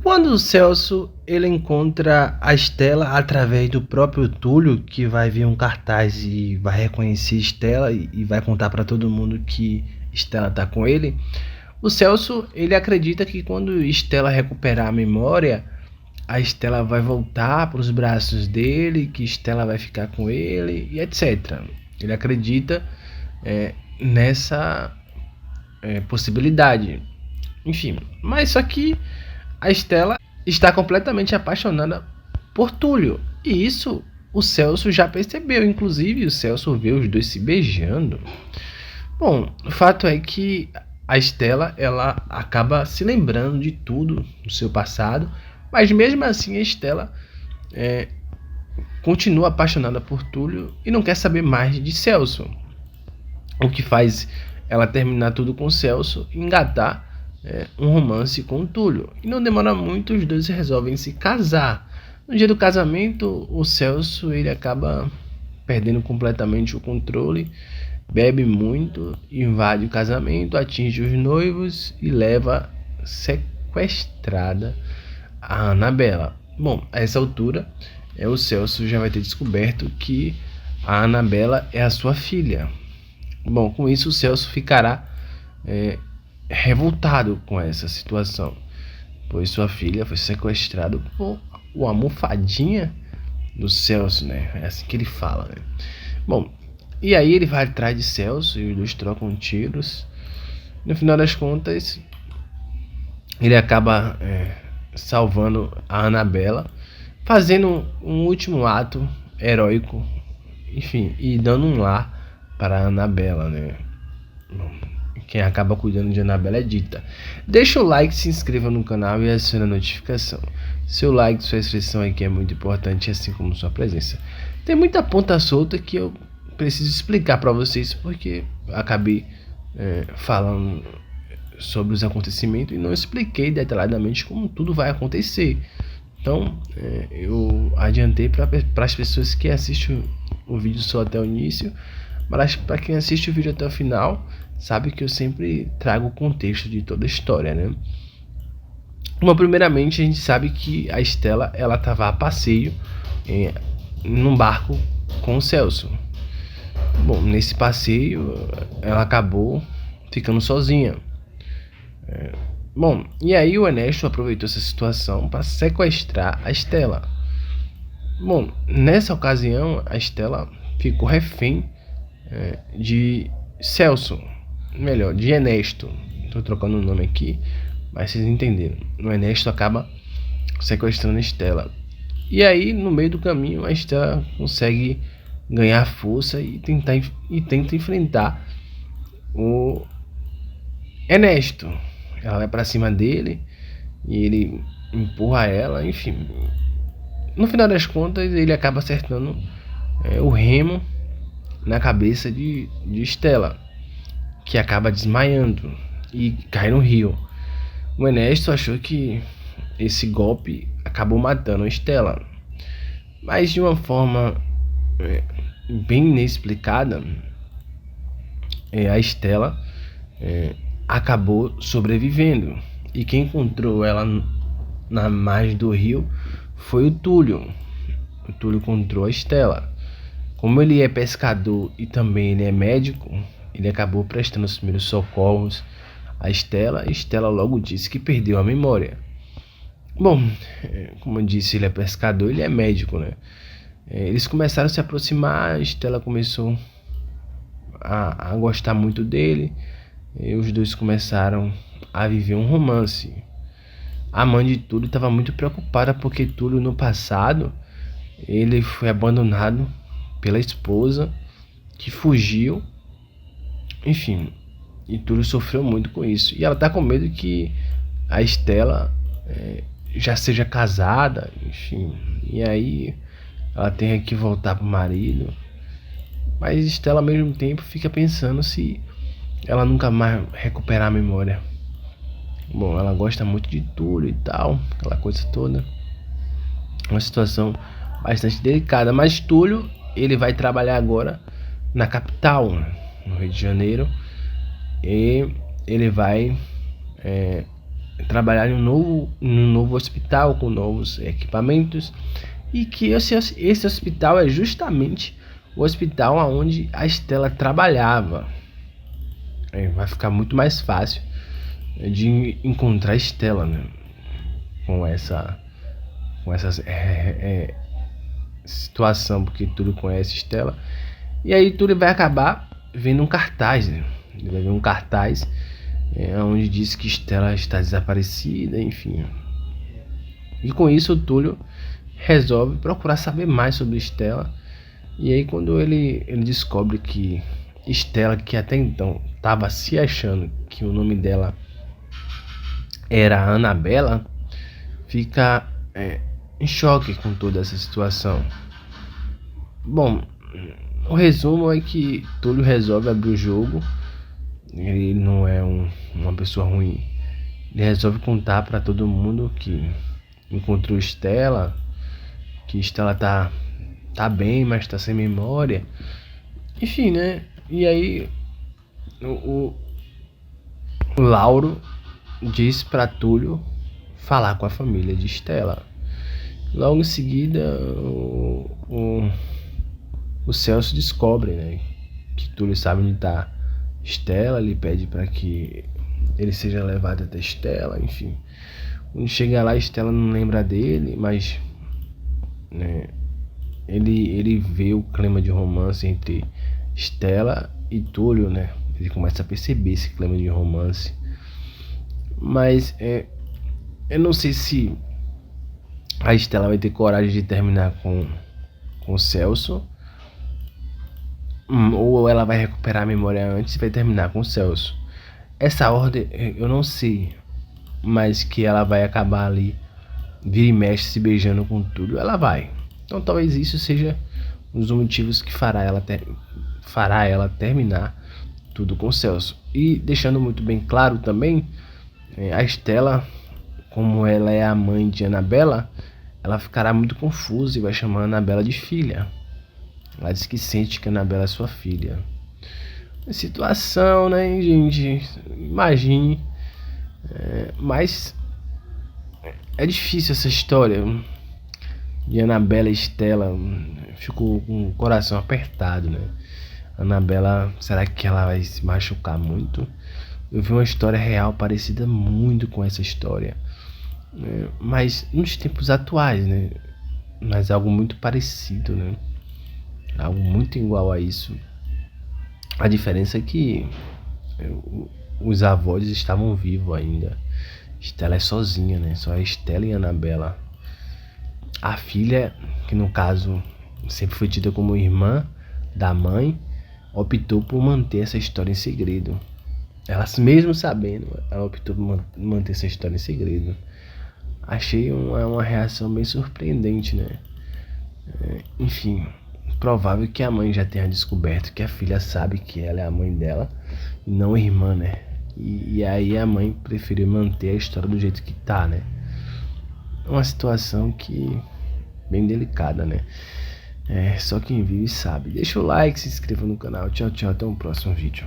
Quando o Celso ele encontra a Estela através do próprio Túlio, que vai ver um cartaz e vai reconhecer Estela e vai contar para todo mundo que Estela tá com ele, o Celso ele acredita que quando Estela recuperar a memória, a Estela vai voltar para os braços dele, que Estela vai ficar com ele e etc. Ele acredita nessa possibilidade. Enfim, mas só que a Estela está completamente apaixonada por Túlio. E isso o Celso já percebeu. Inclusive, o Celso vê os dois se beijando. Bom, o fato é que a Estela ela acaba se lembrando de tudo do seu passado. Mas mesmo assim, a Estela continua apaixonada por Túlio e não quer saber mais de Celso. O que faz ela terminar tudo com Celso e engatar um romance com o Túlio. E não demora muito, os dois resolvem se casar. No dia do casamento, o Celso ele acaba perdendo completamente o controle, bebe muito, invade o casamento, atinge os noivos e leva sequestrada a Anabela. Bom, a essa altura, o Celso já vai ter descoberto que a Anabela é a sua filha. Bom, com isso o Celso ficará revoltado com essa situação, pois sua filha foi sequestrada por o almofadinha do Celso, né? É assim que ele fala, né? Bom, e aí ele vai atrás de Celso e os dois trocam tiros. No final das contas, ele acaba salvando a Anabela, fazendo um último ato heróico, enfim, e dando um lar para a Anabela, né? Bom, quem acaba cuidando de Anabela é Dita. Deixa o like, se inscreva no canal e acione a notificação. Seu like, sua inscrição aqui é muito importante, assim como sua presença. Tem muita ponta solta que eu preciso explicar para vocês, porque acabei falando sobre os acontecimentos e não expliquei detalhadamente como tudo vai acontecer. Então, eu adiantei para as pessoas que assistem o vídeo só até o início, mas para quem assiste o vídeo até o final, sabe que eu sempre trago o contexto de toda a história, né? Bom, primeiramente a gente sabe que a Estela ela estava a passeio num barco com o Celso. Bom, nesse passeio ela acabou ficando sozinha. Bom, e aí o Ernesto aproveitou essa situação para sequestrar a Estela. Bom, nessa ocasião a Estela ficou refém de Celso, melhor, de Ernesto. Tô trocando o nome aqui, mas vocês entenderam. O Ernesto acaba sequestrando a Estela. E aí, no meio do caminho, a Estela consegue ganhar força e tenta enfrentar o Ernesto. Ela vai para cima dele e ele empurra ela, enfim. No final das contas, ele acaba acertando o remo na cabeça de Estela, que acaba desmaiando e cai no rio. O Ernesto achou que esse golpe acabou matando a Estela, mas de uma forma bem inexplicada, a Estela acabou sobrevivendo. E quem encontrou ela na margem do rio foi o Túlio. O Túlio encontrou a Estela. Como ele é pescador e também ele é médico, ele acabou prestando os primeiros socorros a Estela. E Estela logo disse que perdeu a memória. Bom, como eu disse, ele é pescador, ele é médico, né? Eles começaram a se aproximar, a Estela começou a gostar muito dele. E os dois começaram a viver um romance. A mãe de Túlio estava muito preocupada porque Túlio no passado ele foi abandonado pela esposa que fugiu, enfim, e Túlio sofreu muito com isso. E ela tá com medo que a Estela já seja casada, enfim, e aí ela tenha que voltar pro marido. Mas Estela ao mesmo tempo fica pensando se ela nunca mais recuperar a memória. Bom, ela gosta muito de Túlio e tal, aquela coisa toda. Uma situação bastante delicada, mas Túlio ele vai trabalhar agora na capital, no Rio de Janeiro, e ele vai trabalhar em um novo hospital com novos equipamentos, e que esse hospital é justamente o hospital onde a Stella trabalhava. Vai ficar muito mais fácil de encontrar a Stella, né? Com essa situação, porque Túlio conhece Stella. E aí Túlio vai acabar vendo um cartaz, né? Ele vai ver um cartaz onde diz que Stella está desaparecida, enfim. E com isso o Túlio resolve procurar saber mais sobre Stella. E aí quando ele descobre que Stella, que até então estava se achando que o nome dela era Anabela, fica em choque com toda essa situação. Bom, o resumo é que Túlio resolve abrir o jogo. Ele não é uma pessoa ruim. Ele resolve contar para todo mundo que encontrou Stella, que Stella tá bem, mas tá sem memória. Enfim, né? E aí o Lauro diz para Túlio falar com a família de Stella. Logo em seguida, o Celso descobre, né, que Túlio sabe onde tá Stella. Ele pede para que ele seja levado até Stella, enfim. Quando chega lá, Stella não lembra dele, mas né, ele vê o clima de romance entre Stella e Túlio, né? Ele começa a perceber esse clima de romance. Mas eu não sei se a Stella vai ter coragem de terminar com o Celso, ou ela vai recuperar a memória antes e vai terminar com o Celso. Essa ordem eu não sei, mas que ela vai acabar ali, vira e mexe, se beijando com tudo, ela vai. Então talvez isso seja um dos motivos que fará ela terminar tudo com o Celso. E deixando muito bem claro também, a Stella, como ela é a mãe de Anabela, ela ficará muito confusa e vai chamar a Anabela de filha. Ela diz que sente que a Anabela é sua filha. Situação, né, gente? Imagine. Mas é difícil essa história de Anabela e Stella. Ficou com o coração apertado, né? Anabela, será que ela vai se machucar muito? Eu vi uma história real parecida muito com essa história, né? Mas nos tempos atuais, né? Mas algo muito parecido, né? Algo muito igual a isso. A diferença é que os avós estavam vivos ainda. Stella é sozinha, né? Só é Stella e Anabela. A filha, que no caso sempre foi tida como irmã da mãe, optou por manter essa história em segredo. Ela, mesmo sabendo, ela optou por manter essa história em segredo. Achei uma reação bem surpreendente, né? Enfim, provável que a mãe já tenha descoberto que a filha sabe que ela é a mãe dela e não a irmã, né? E aí a mãe preferiu manter a história do jeito que tá, né? É uma situação que bem delicada, né? Só quem vive sabe. Deixa o like, se inscreva no canal. Tchau, tchau, até o próximo vídeo.